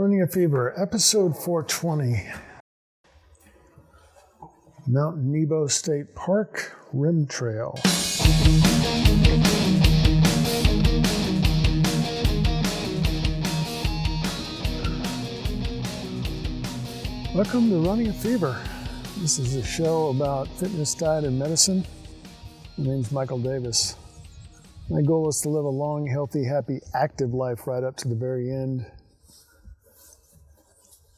Running a Fever, episode 420. Mount Nebo State Park, Rim Trail. Welcome to Running a Fever. This is a show about fitness, diet, and medicine. My name's Michael Davis. My goal is to live a long, healthy, happy, active life right up to the very end.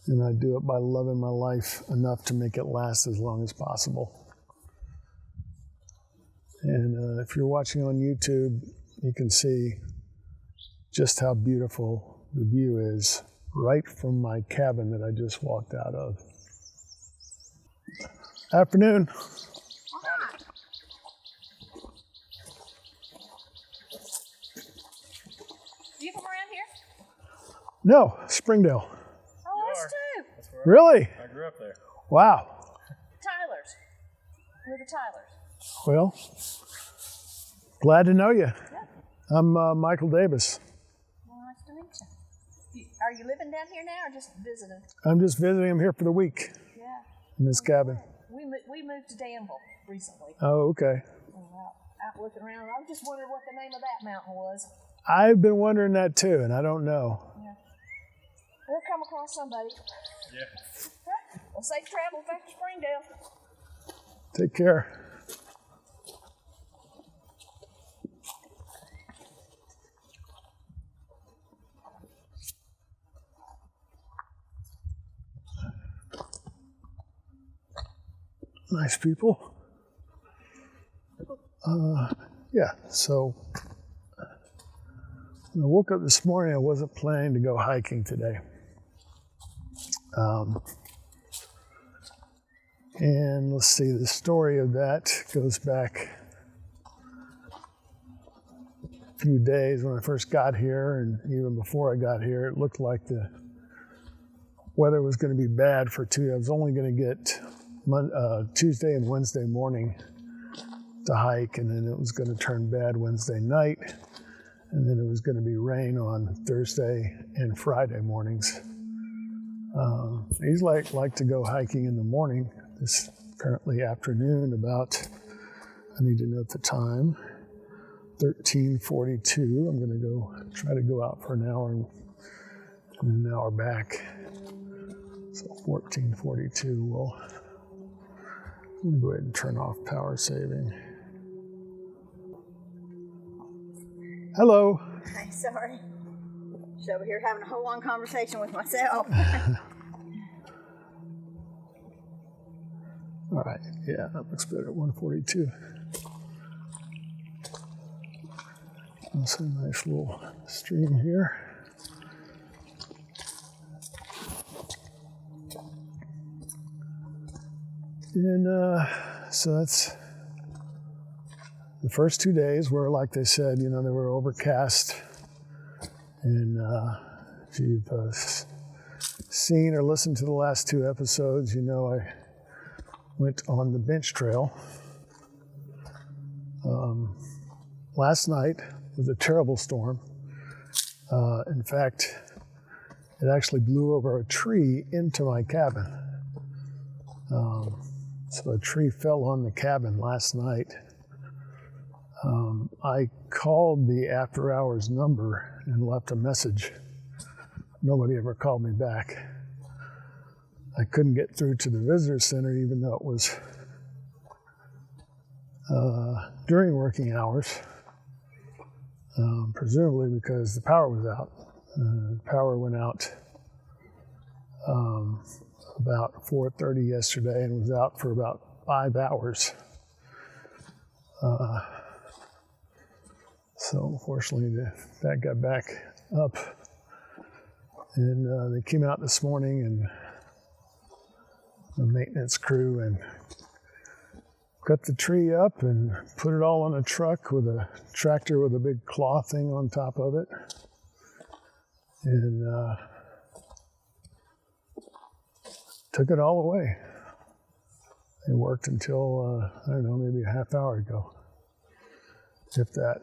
And I do it by loving my life enough to make it last as long as possible. And if you're watching on YouTube, you can see just how beautiful the view is right from my cabin that I just walked out of. Afternoon. You from around here? No, Springdale. Really? I grew up there. Wow. Tyler's. We're the Tylers. Well, glad to know you. Yeah. I'm Michael Davis. Well, nice to meet you. Are you living down here now or just visiting? I'm just visiting. I'm here for the week Yeah. in this cabin. We moved to Danville recently. Oh, okay. Out looking around. I was just wondering what the name of that mountain was. I've been wondering that too, and I don't know. Yeah. We'll come across somebody. Yeah. Well, safe travel back to Springdale. Take care. Nice people. Yeah, so when I woke up this morning, I wasn't planning to go hiking today. And let's see, the story of that goes back a few days when I first got here, and even before I got here, it looked like the weather was going to be bad for I was only going to get Tuesday and Wednesday morning to hike, and then it was going to turn bad Wednesday night, and then it was going to be rain on Thursday and Friday mornings. I usually like to go hiking in the morning. This currently afternoon, about, I need to note the time, 13:42. I'm going to try to go out for an hour and an hour back. So 14:42. Well, I'm going to go ahead and turn off power saving. Hello. Hi, sorry. Just over here having a whole long conversation with myself. All right, yeah, that looks better at 142. That's a nice little stream here. And so that's the first 2 days were, like they said, they were overcast. And if you've seen or listened to the last two episodes, I went on the bench trail. Last night was a terrible storm. In fact, it actually blew over a tree into my cabin. So a tree fell on the cabin last night. I called the after hours number and left a message. Nobody ever called me back. I couldn't get through to the visitor center even though it was during working hours, presumably because the power was out. The power went out about 4:30 yesterday and was out for about 5 hours. So unfortunately that got back up, and they came out this morning, and the maintenance crew, and cut the tree up and put it all on a truck with a tractor with a big claw thing on top of it, and took it all away. They worked until, I don't know, maybe a half hour ago, if that.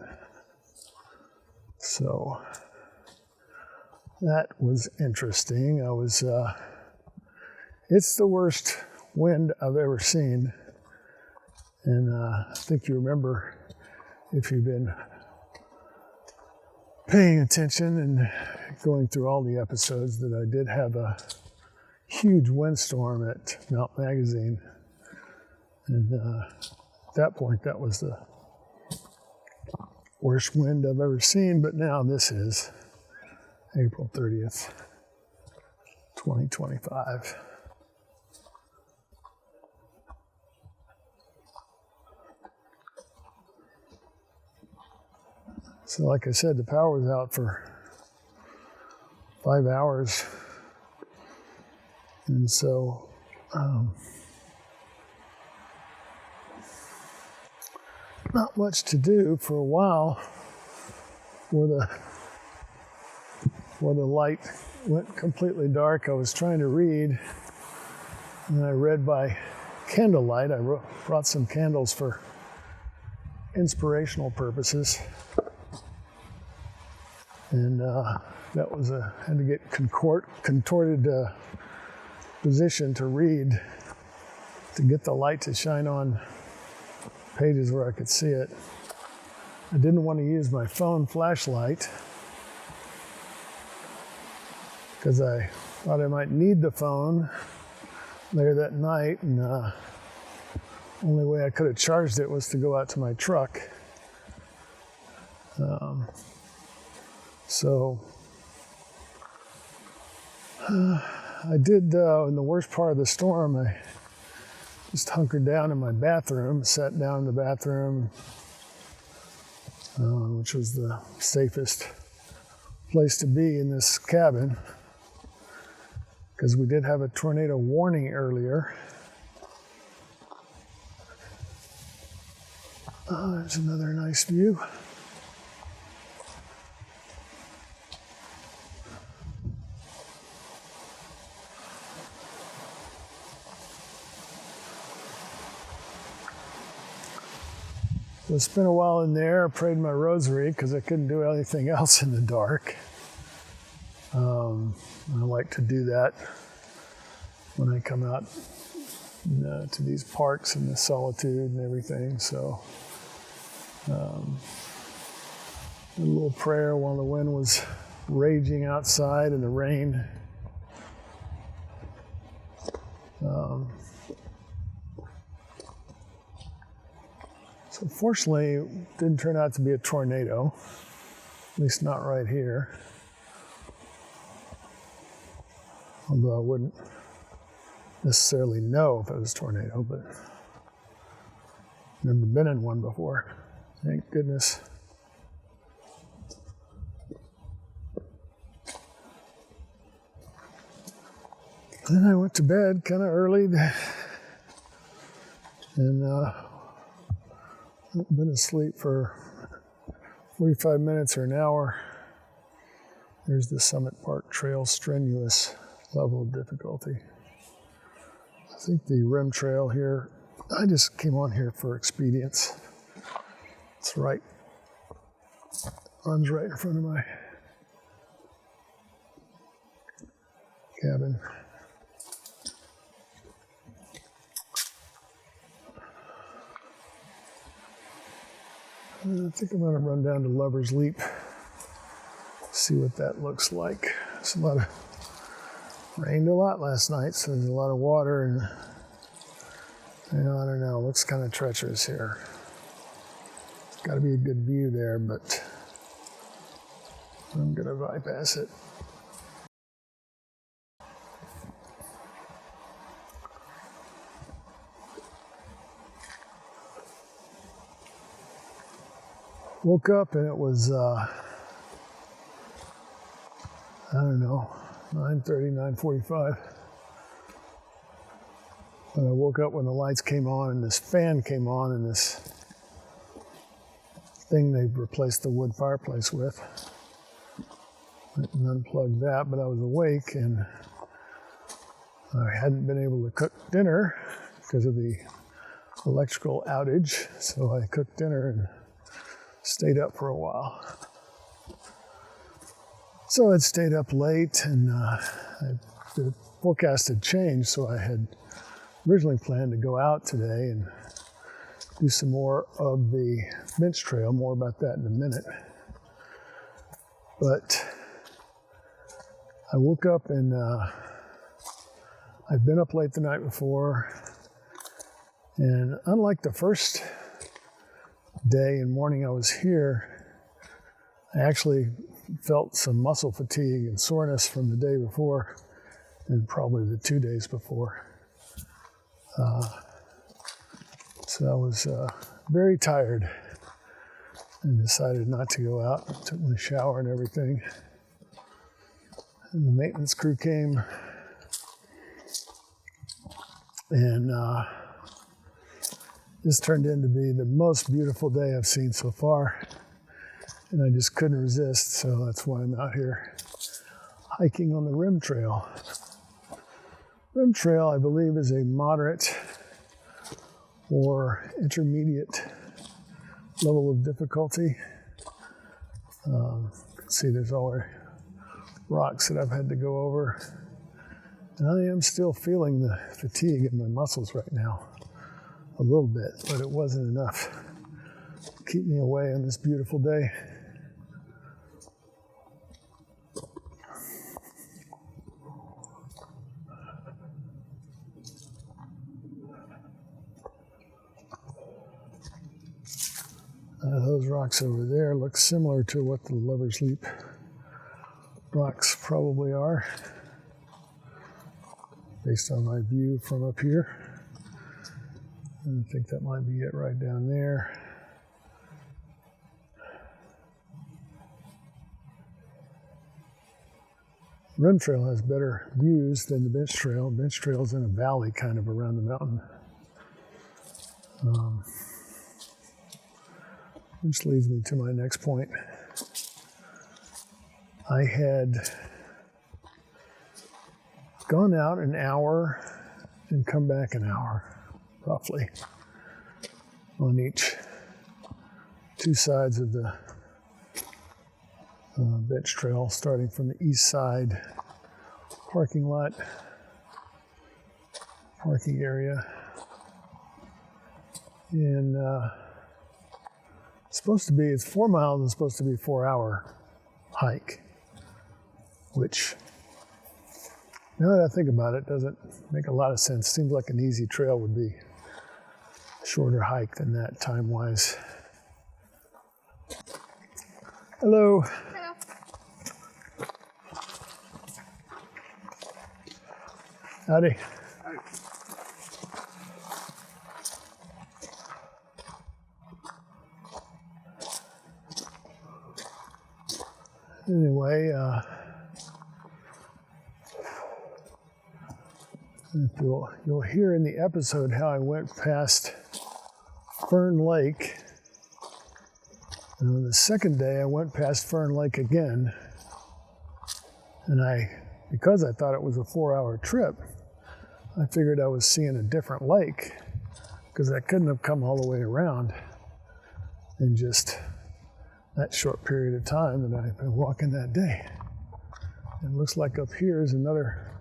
So That was interesting. It's the worst wind I've ever seen. And I think you remember, if you've been paying attention and going through all the episodes, that I did have a huge windstorm at Mount Magazine. And at that point, that was the worst wind I've ever seen. But now this is April 30th, 2025. So like I said, the power was out for 5 hours. And so not much to do for a while before the light went completely dark. I was trying to read, and I read by candlelight. I brought some candles for inspirational purposes. And that was had to get contorted position to read, to get the light to shine on pages where I could see it. I didn't want to use my phone flashlight because I thought I might need the phone later that night, and only way I could have charged it was to go out to my truck. So I did, in the worst part of the storm, I just hunkered down in my bathroom, sat down in the bathroom, which was the safest place to be in this cabin, because we did have a tornado warning earlier. There's another nice view. So I spent a while in there, prayed my rosary because I couldn't do anything else in the dark. I like to do that when I come out to these parks and the solitude and everything. So a little prayer while the wind was raging outside and the rain. So fortunately, it didn't turn out to be a tornado, at least not right here. Although I wouldn't necessarily know if it was a tornado, but never been in one before. Thank goodness. Then I went to bed kind of early, and I've been asleep for 45 minutes or an hour. There's the Summit Park Trail strenuous level of difficulty. I think the rim trail here, I just came on here for expedience. It's right, runs right in front of my cabin. I think I'm going to run down to Lover's Leap, see what that looks like. It's rained a lot last night, so there's a lot of water, and I don't know, it looks kind of treacherous here. It's got to be a good view there, but I'm going to bypass it. Woke up and it was, I don't know, 9:30, 9:45. But I woke up when the lights came on and this fan came on and this thing they've replaced the wood fireplace with. Went and unplugged that, but I was awake and I hadn't been able to cook dinner because of the electrical outage. So I cooked dinner and stayed up for a while. So I'd stayed up late, and the forecast had changed, so I had originally planned to go out today and do some more of the bench trail. More about that in a minute. But I woke up and I'd been up late the night before, and unlike the first day and morning I was here, I actually felt some muscle fatigue and soreness from the day before and probably the 2 days before. So I was very tired and decided not to go out. I took my shower and everything. And the maintenance crew came, and this turned in to be the most beautiful day I've seen so far. And I just couldn't resist, so that's why I'm out here hiking on the Rim Trail. Rim Trail, I believe, is a moderate or intermediate level of difficulty. You can see there's all the rocks that I've had to go over. And I am still feeling the fatigue in my muscles right now, a little bit, but it wasn't enough to keep me away on this beautiful day. Those rocks over there look similar to what the Lover's Leap rocks probably are, based on my view from up here. And I think that might be it right down there. Rim Trail has better views than the Bench Trail. Bench Trail's in a valley kind of around the mountain. Which leads me to my next point. I had gone out an hour and come back an hour, roughly, on each two sides of the bench trail, starting from the east side parking lot, parking area. And it's 4 miles, it's supposed to be a 4-hour hike, which, now that I think about it, doesn't make a lot of sense. Seems like an easy trail would be a shorter hike than that time-wise. Hello. Hello. Howdy. Anyway, you'll hear in the episode how I went past Fern Lake. And on the second day, I went past Fern Lake again. And because I thought it was a 4-hour trip, I figured I was seeing a different lake, because I couldn't have come all the way around in just that short period of time that I've been walking that day. And it looks like up here is another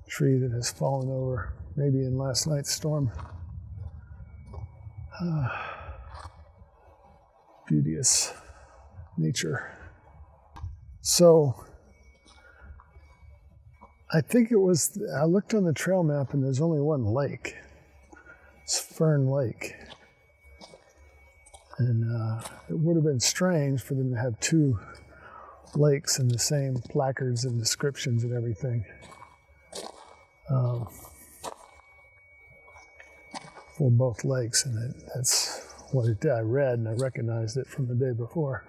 tree that has fallen over, maybe in last night's storm. Beauteous nature. So I looked on the trail map and there's only one lake. It's Fern Lake. And it would have been strange for them to have two lakes in the same placards and descriptions and everything. For both lakes, and that's what I read, and I recognized it from the day before.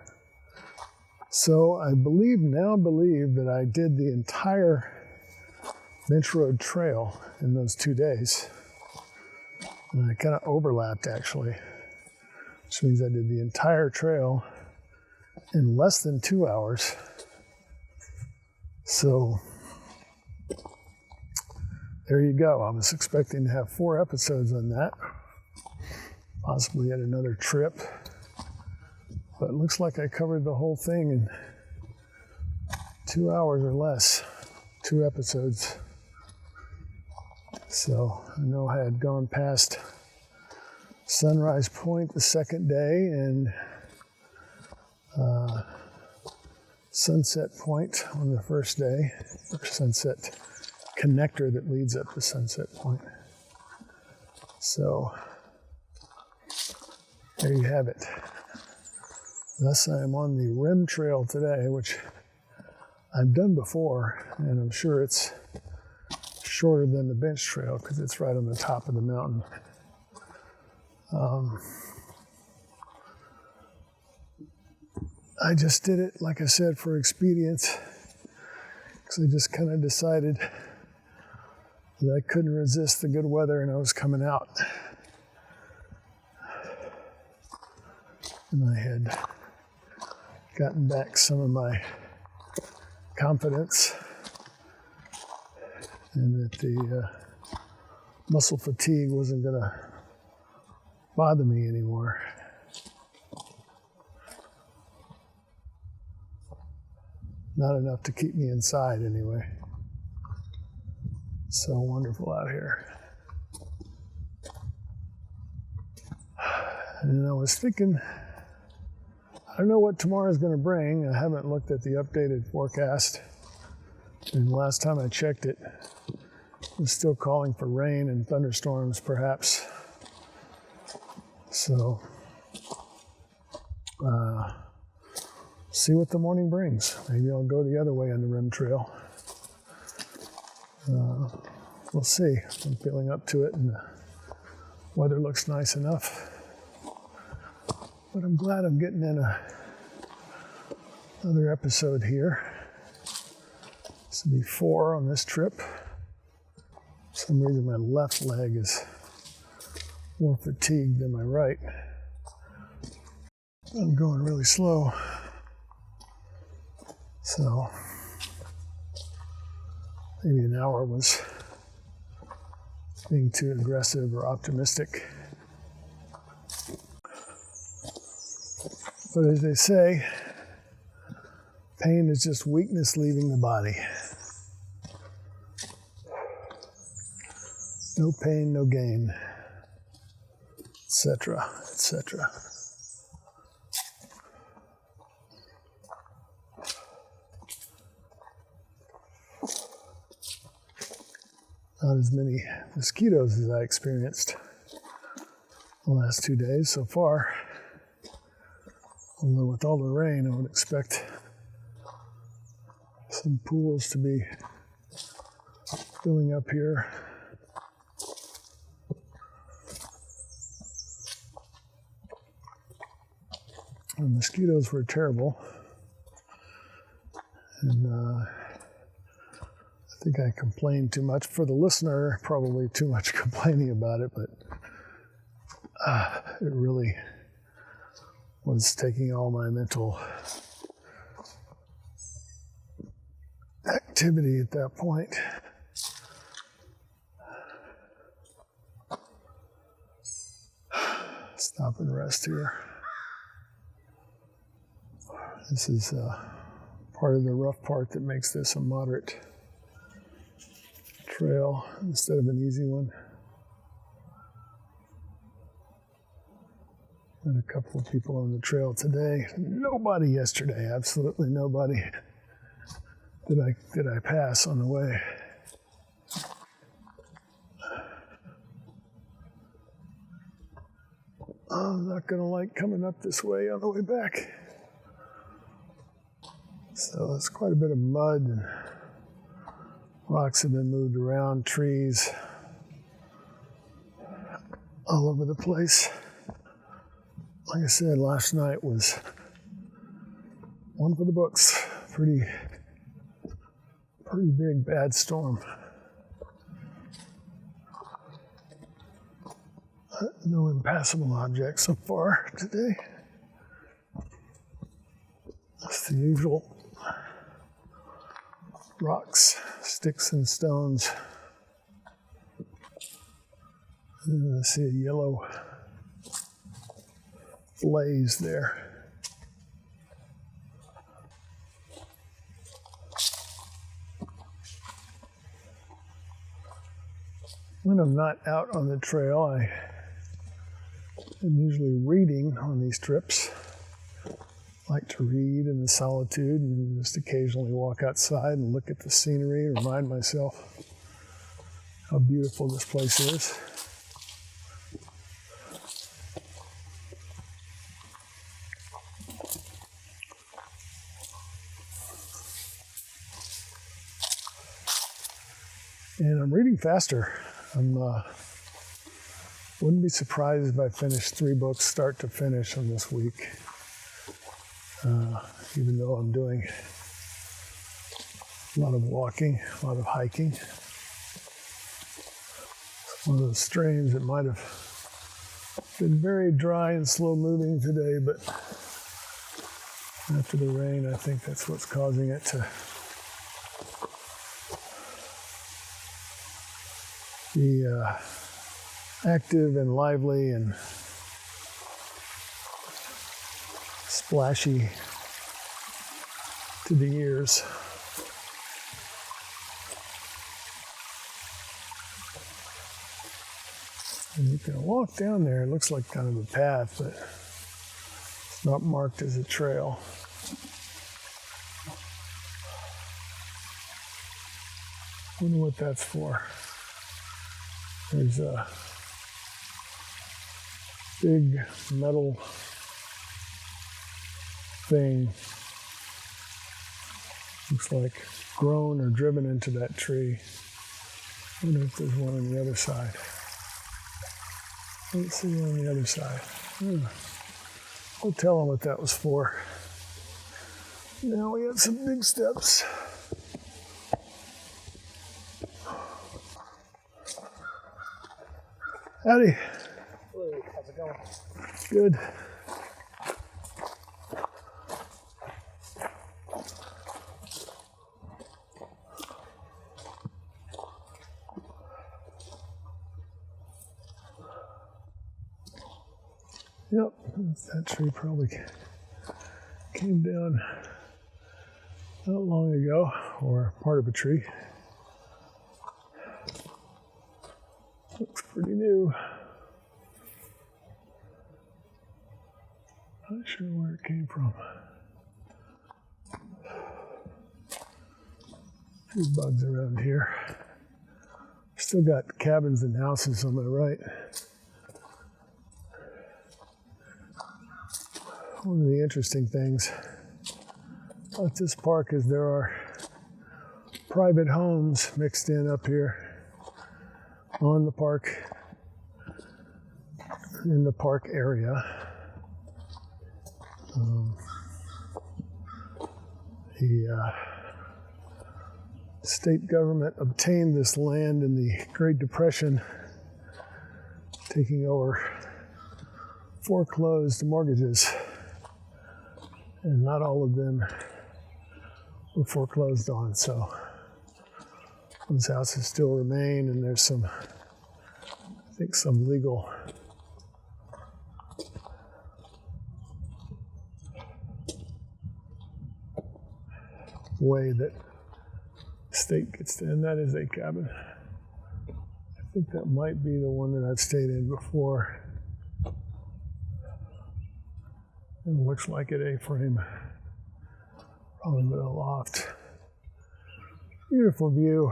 So I now believe that I did the entire Bench Road Trail in those 2 days. And I kind of overlapped, actually, which means I did the entire trail in less than 2 hours. So there you go. I was expecting to have 4 episodes on that, possibly at another trip. But it looks like I covered the whole thing in 2 hours or less, 2 episodes. So I know I had gone past Sunrise Point the second day and Sunset Point on the first day, or Sunset Connector that leads up to Sunset Point. So there you have it. Thus I am on the rim trail today, which I've done before, and I'm sure it's shorter than the bench trail because it's right on the top of the mountain. I just did it, like I said, for expedience, because I just kind of decided that I couldn't resist the good weather and I was coming out. And I had gotten back some of my confidence and that the muscle fatigue wasn't going to bother me anymore. Not enough to keep me inside anyway. So wonderful out here. And I was thinking, I don't know what tomorrow's going to bring. I haven't looked at the updated forecast. And the last time I checked it, it was still calling for rain and thunderstorms perhaps. So, see what the morning brings. Maybe I'll go the other way on the rim trail. We'll see. I'm feeling up to it and the weather looks nice enough. But I'm glad I'm getting in another episode here. This will be 4 on this trip. For some reason my left leg is more fatigued than my right. I'm going really slow. So maybe an hour was being too aggressive or optimistic. But as they say, pain is just weakness leaving the body. No pain, no gain, etc., etc. Not as many mosquitoes as I experienced the last 2 days so far. Although with all the rain, I would expect some pools to be filling up here. The mosquitoes were terrible. And I think I complained too much. For the listener, probably too much complaining about it, but it really was taking all my mental activity at that point. Stop and rest here. This is part of the rough part that makes this a moderate trail instead of an easy one. And a couple of people on the trail today. Nobody yesterday, absolutely nobody did I pass on the way. I'm not gonna like coming up this way on the way back. So it's quite a bit of mud and rocks have been moved around, trees all over the place. Like I said, last night was one for the books. Pretty big, bad storm. No impassable objects so far today. It's the usual rocks, sticks, and stones. And I see a yellow blaze there. when I'm not out on the trail, I am usually reading on these trips. I like to read in the solitude and just occasionally walk outside and look at the scenery and remind myself how beautiful this place is. And I'm reading faster. Wouldn't be surprised if I finished 3 books start to finish on this week. Even though I'm doing a lot of walking, a lot of hiking. It's one of those streams that might have been very dry and slow moving today, but after the rain, I think that's what's causing it to be active and lively and splashy to the ears. And you can walk down there. It looks like kind of a path, but it's not marked as a trail. Wonder what that's for. There's a big metal thing. Looks like grown or driven into that tree. I wonder if there's one on the other side. I don't see one on the other side. I'll tell them what that was for. Now we got some big steps. Howdy. Hello, how's it going? Good. Yep, that tree probably came down not long ago, or part of a tree. Looks pretty new. Not sure where it came from. A few bugs around here. Still got cabins and houses on my right. One of the interesting things about this park is there are private homes mixed in up here on the park, in the park area. The state government obtained this land in the Great Depression, taking over foreclosed mortgages, and not all of them were foreclosed on, so those houses still remain, and there's some, I think, some legal way that the state gets to, and that is a cabin. I think that might be the one that I've stayed in before. It looks like an A-frame, probably with a loft. Beautiful view.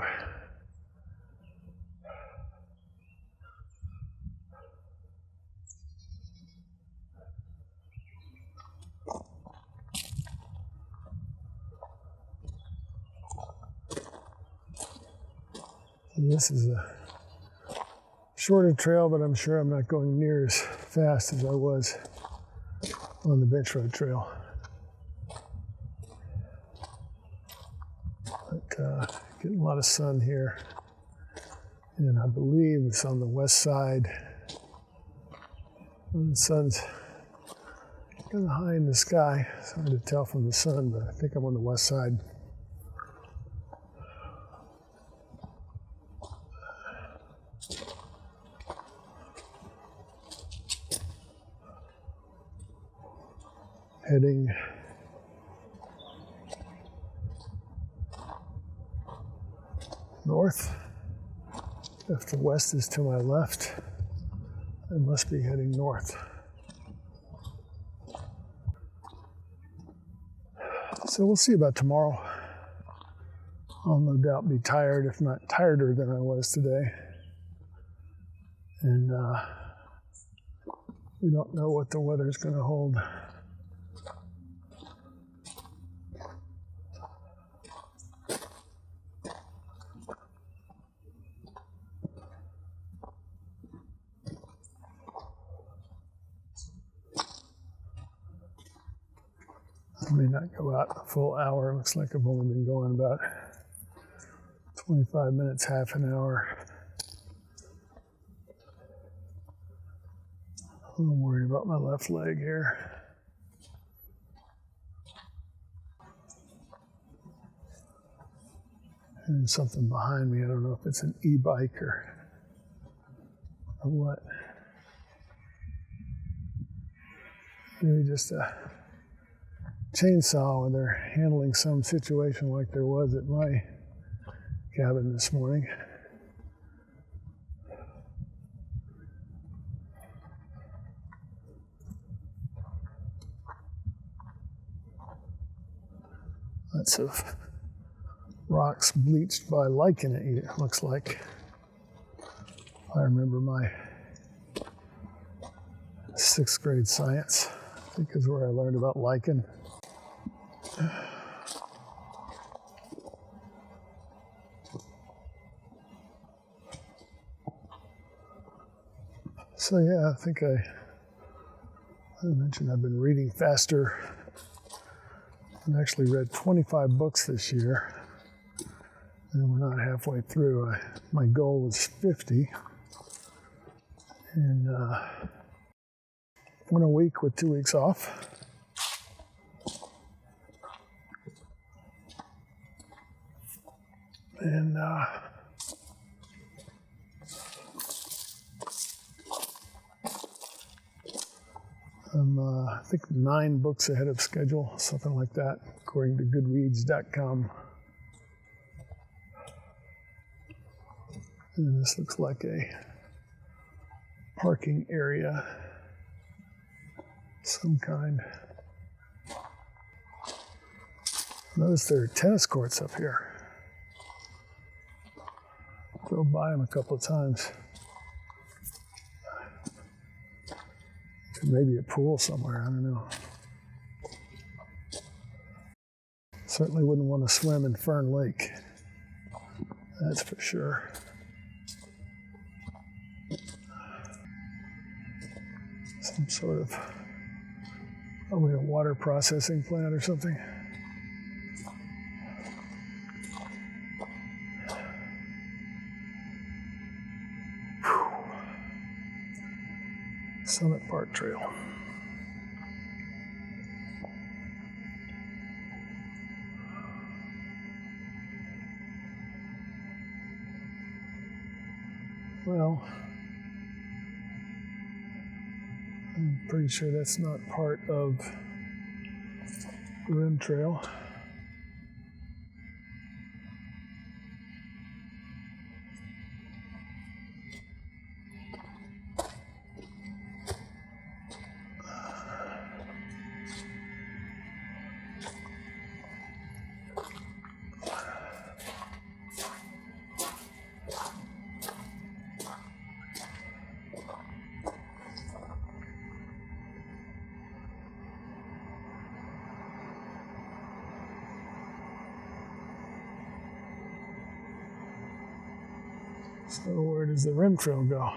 And this is a shorter trail, but I'm sure I'm not going near as fast as I was on the Bench Road Trail. But getting a lot of sun here. And I believe it's on the west side. And the sun's kind of high in the sky. It's hard to tell from the sun, but I think I'm on the west side. Heading north. If the west is to my left, I must be heading north. So we'll see about tomorrow. I'll no doubt be tired, if not tireder than I was today. And we don't know what the weather's going to hold. I may not go out a full hour. Looks like I've only been going about 25 minutes, half an hour. I'm worried about my left leg here. And there's something behind me. I don't know if it's an e-bike or what. Maybe just a chainsaw when they're handling some situation like there was at my cabin this morning. Lots of rocks bleached by lichen, it looks like. I remember my 6th grade science, I think is where I learned about lichen. So yeah, I think I mentioned I've been reading faster. I've actually read 25 books this year, and we're not halfway through. My goal was 50, and one a week with 2 weeks off. And I'm, I think 9 books ahead of schedule, something like that, according to Goodreads.com. And this looks like a parking area, some kind. Notice there are tennis courts up here. Drove by them a couple of times. Maybe a pool somewhere, I don't know. Certainly wouldn't want to swim in Fern Lake. That's for sure. Some sort of, probably a water processing plant or something. Summit Park Trail. Well, I'm pretty sure that's not part of the rim trail. So where does the rim trail go?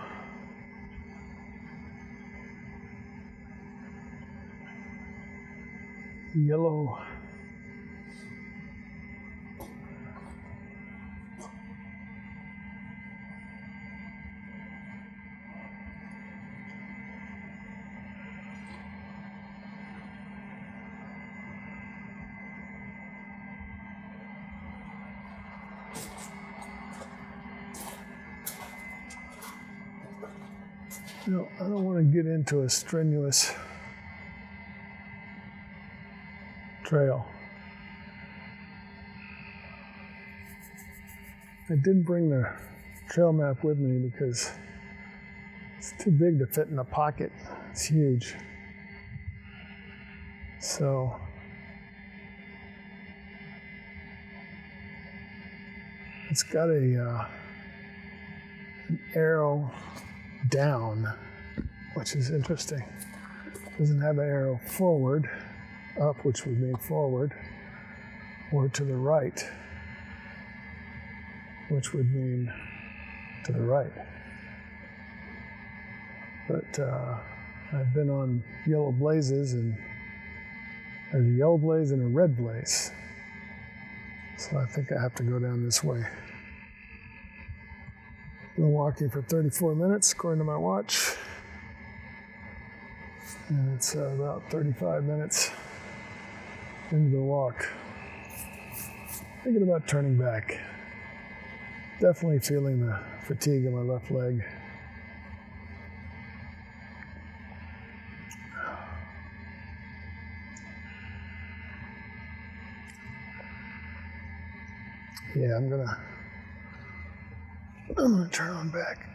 Yellow. No, I don't want to get into a strenuous trail. I did bring the trail map with me because it's too big to fit in a pocket. It's huge. So it's got an arrow down, which is interesting. It doesn't have an arrow forward, up, which would mean forward, or to the right, which would mean to the right. But I've been on yellow blazes, and there's a yellow blaze and a red blaze. So I think I have to go down this way. Been walking for 34 minutes, according to my watch. And it's about 35 minutes into the walk. Thinking about turning back. Definitely feeling the fatigue in my left leg. Yeah, I'm gonna turn on back.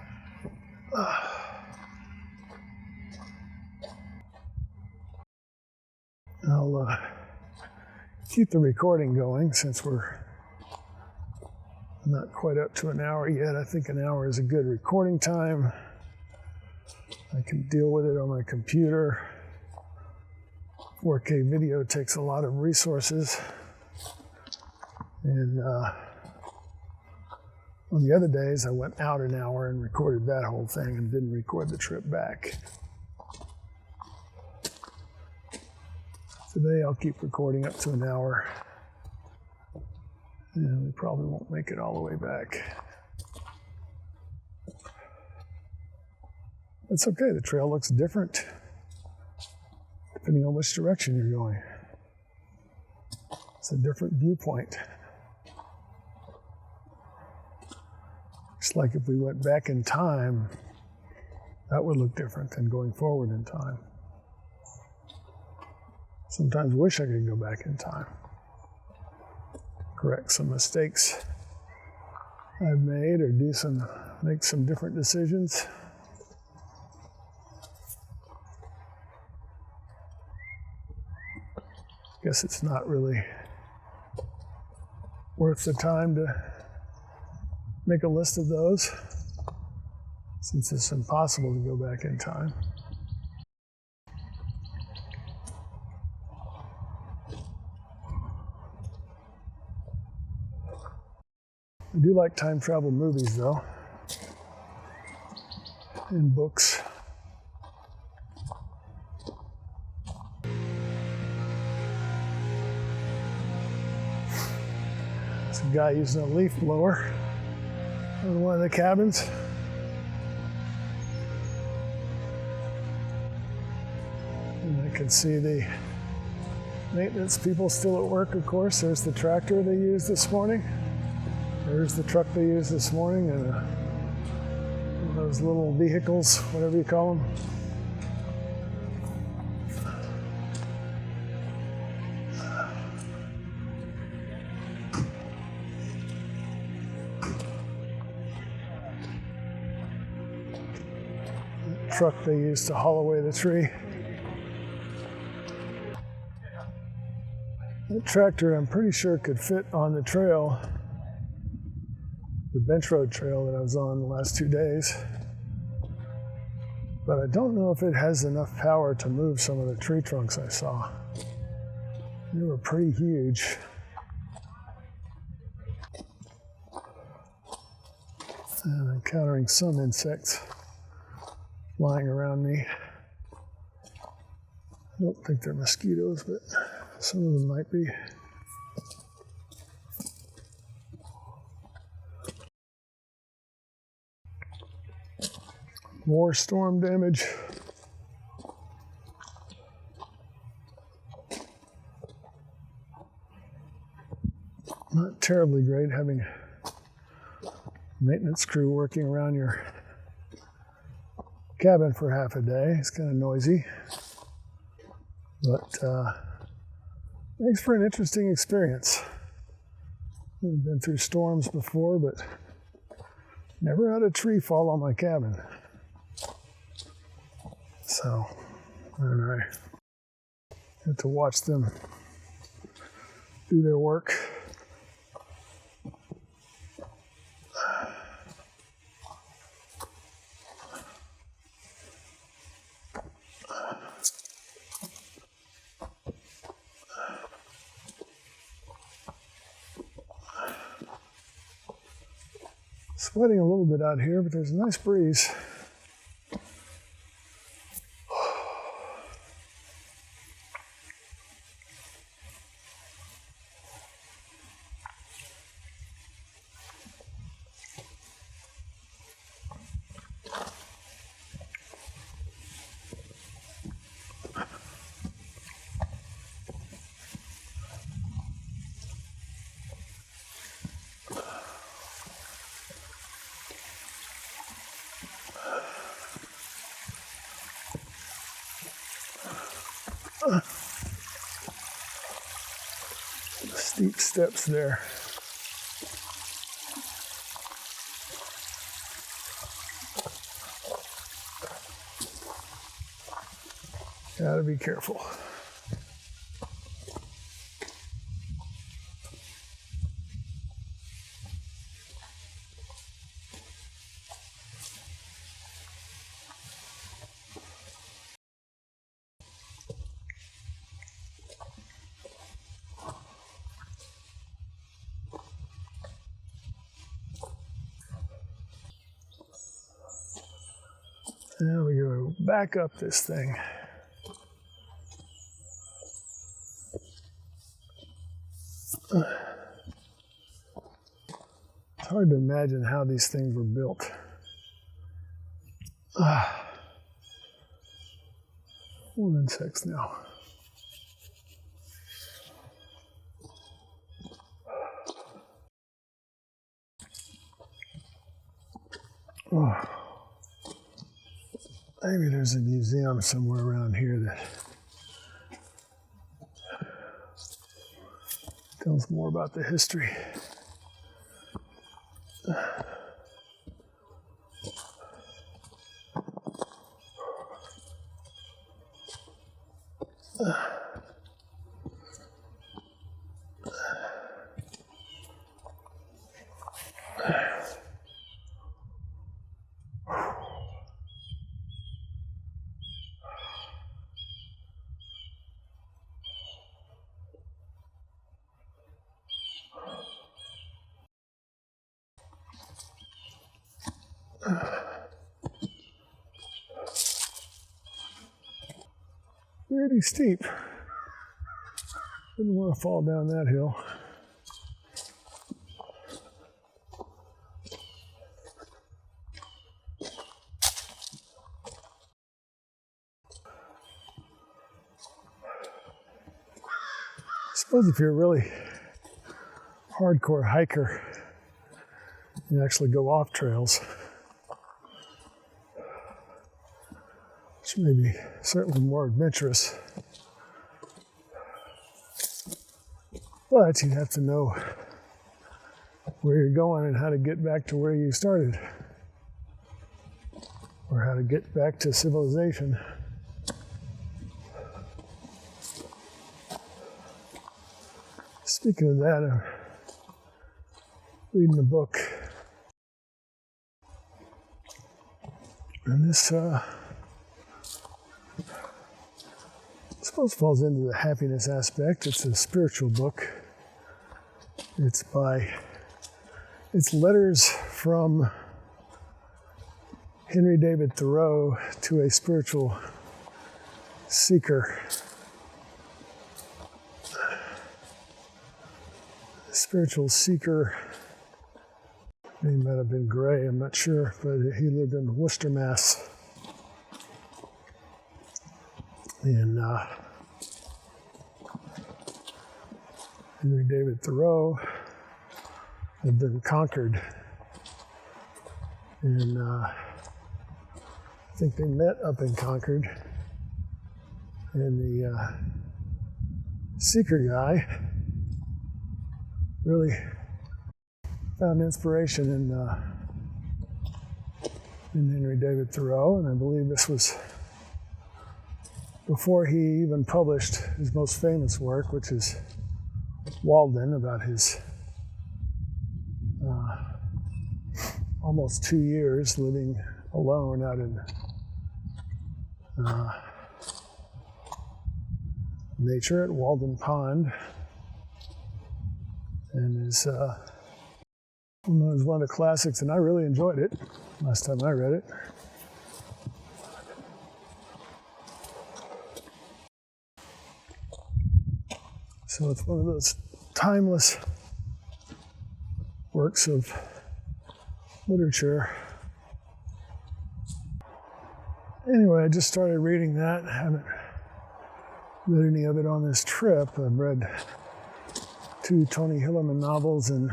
I'll keep the recording going since we're not quite up to an hour yet. I think an hour is a good recording time. I can deal with it on my computer. 4K video takes a lot of resources. And on the other days, I went out an hour and recorded that whole thing and didn't record the trip back. Today, I'll keep recording up to an hour. And we probably won't make it all the way back. That's okay, the trail looks different depending on which direction you're going. It's a different viewpoint. It's like if we went back in time, that would look different than going forward in time. Sometimes wish I could go back in time. Correct some mistakes I've made or make some different decisions. Guess it's not really worth the time to make a list of those, since it's impossible to go back in time. I do like time travel movies, though, and books. There's a guy using a leaf blower in one of the cabins. And I can see the maintenance people still at work, of course. There's the tractor they used this morning. There's the truck they used this morning, and one of those little vehicles, whatever you call them. The truck they used to haul away the tree. That tractor, I'm pretty sure, could fit on the trail, the bench road trail that I was on the last 2 days. But I don't know if it has enough power to move some of the tree trunks I saw. They were pretty huge. And I'm encountering some insects flying around me. I don't think they're mosquitoes, but some of them might be. More storm damage. Not terribly great having a maintenance crew working around your cabin for half a day. It's kind of noisy, but makes for an interesting experience. I've been through storms before, but Never had a tree fall on my cabin. So, and I had to watch them do their work. Sweating a little bit out here, but there's a nice breeze. Steep steps there. Gotta be careful. Now we go back up this thing. It's hard to imagine how these things were built. More insects now. Oh. Maybe there's a museum somewhere around here that tells more about the history. Pretty steep. Didn't want to fall down that hill. I suppose if you're a really hardcore hiker, you actually go off trails. Which may be certainly more adventurous. But you'd have to know where you're going and how to get back to where you started. Or how to get back to civilization. Speaking of that, I'm reading a book. And this I suppose falls into the happiness aspect. It's a spiritual book. It's letters from Henry David Thoreau to a spiritual seeker. The spiritual seeker, he might have been Gray, I'm not sure, but he lived in Worcester, Mass. And Henry David Thoreau had been conquered. And I think they met up in Concord. And the seeker guy really found inspiration in in Henry David Thoreau, and I believe this was before he even published his most famous work, which is Walden, about his almost 2 years living alone out in nature at Walden Pond. And is was one of the classics, and I really enjoyed it last time I read it. So it's one of those timeless works of literature. Anyway, I just started reading that. I haven't read any of it on this trip. I've read 2 Tony Hillerman novels and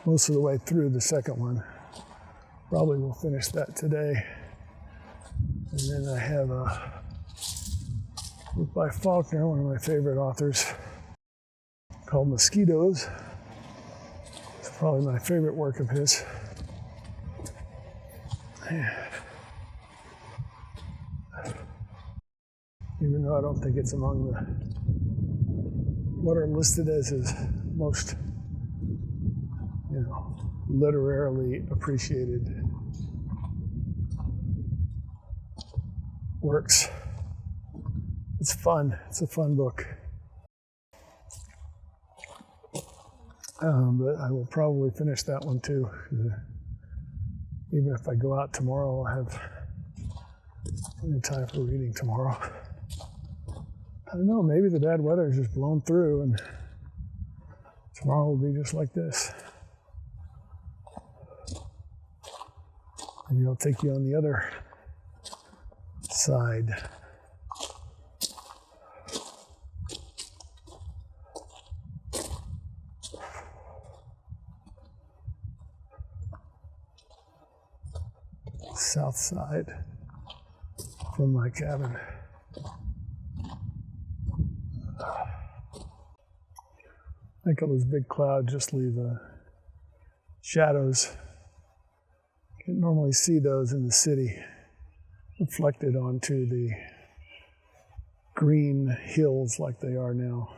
most of the way through the second one. Probably will finish that today. And then I have a book by Faulkner, one of my favorite authors, called Mosquitoes. It's probably my favorite work of his. Even though I don't think it's among what are listed as his most, literarily appreciated works. It's fun. It's a fun book. But I will probably finish that one too. Even if I go out tomorrow, I'll have plenty of time for reading tomorrow. I don't know, maybe the bad weather is just blown through and tomorrow will be just like this. Maybe I'll take you on the other side. South side from my cabin. I think all those big clouds just leave shadows. Can't normally see those in the city reflected onto the green hills like they are now.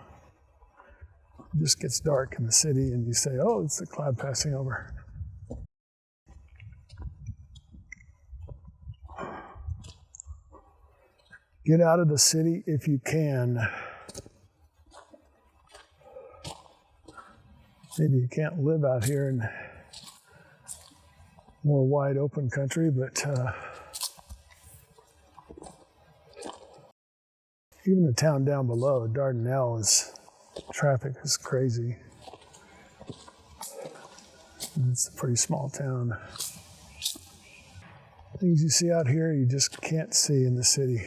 It just gets dark in the city and you say, oh, it's a cloud passing over. Get out of the city if you can. Maybe you can't live out here in more wide open country, but even the town down below, Dardanelle, traffic is crazy. It's a pretty small town. Things you see out here you just can't see in the city.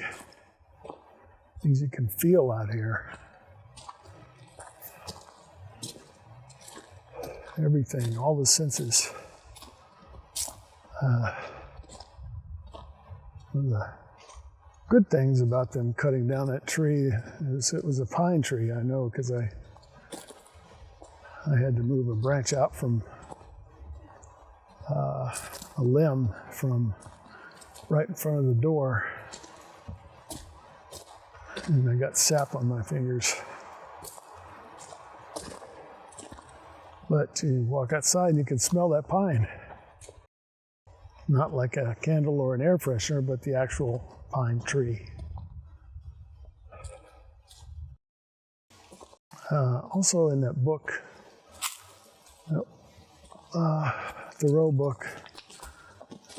Things you can feel out here. Everything, all the senses. One of the good things about them cutting down that tree is it was a pine tree, I know, because I had to move a branch out from a limb from right in front of the door. And I got sap on my fingers. But you walk outside and you can smell that pine. Not like a candle or an air freshener, but the actual pine tree. Also in that book, Thoreau book,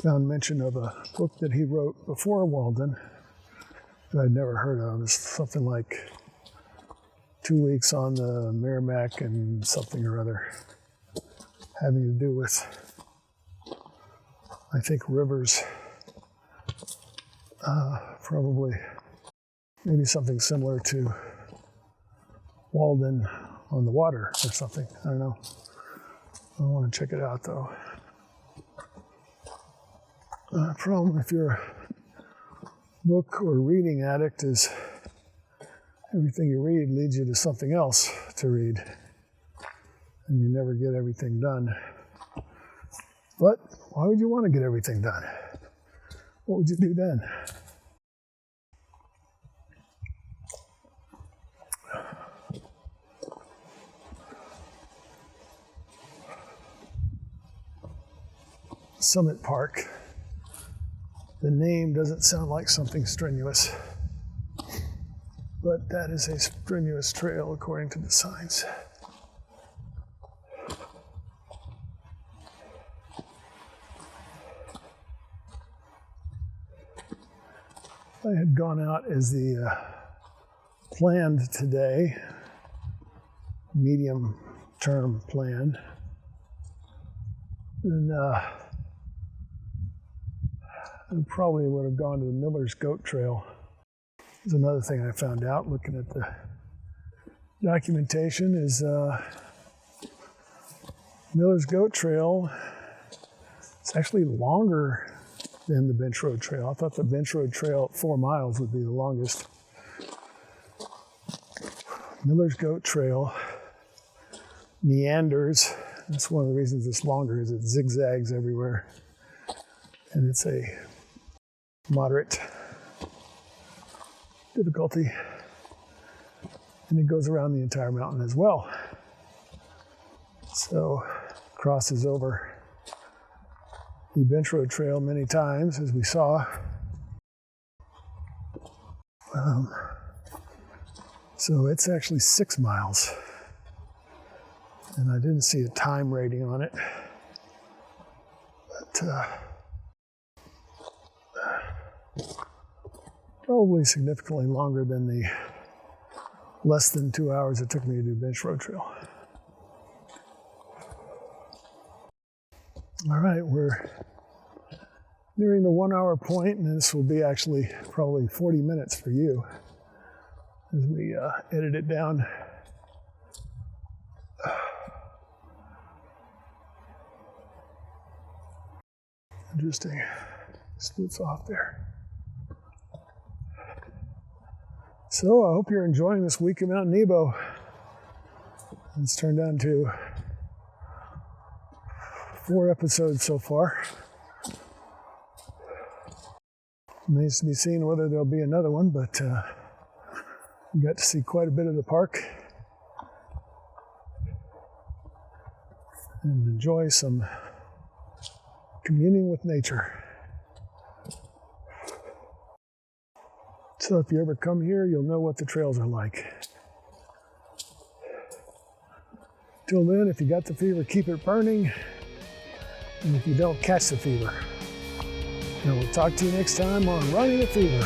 found mention of a book that he wrote before Walden that I'd never heard of. It's something like 2 weeks on the Merrimack and something or other, having to do with, I think, rivers. Probably, maybe something similar to Walden on the water or something. I don't know. I want to check it out though. Problem if you're a book or reading addict is everything you read leads you to something else to read. and you never get everything done. But why would you want to get everything done? What would you do then? Summit Park. The name doesn't sound like something strenuous, but that is a strenuous trail according to the signs. I had gone out as the planned today, medium term plan, and I probably would have gone to the Miller's Goat Trail. There's another thing I found out looking at the documentation is Miller's Goat Trail, it's actually longer than the Bench Road Trail. I thought the Bench Road Trail at 4 miles would be the longest. Miller's Goat Trail meanders. That's one of the reasons it's longer, is it zigzags everywhere. And it's a moderate difficulty. And it goes around the entire mountain as well. So crosses over the Bench Road Trail many times, as we saw. So it's actually 6 miles. And I didn't see a time rating on it. But probably significantly longer than the less than 2 hours it took me to do Bench Road Trail. All right, we're nearing the 1 hour point, and this will be actually probably 40 minutes for you as we edit it down. Interesting. Splits off there. So I hope you're enjoying this week in Mount Nebo. It's turned down to 4 episodes so far. Remains to be seen whether there'll be another one, but we got to see quite a bit of the park and enjoy some communing with nature. So if you ever come here, you'll know what the trails are like. Till then, if you got the fever, keep it burning. And if you don't, catch the fever. And we'll talk to you next time on Running the Fever.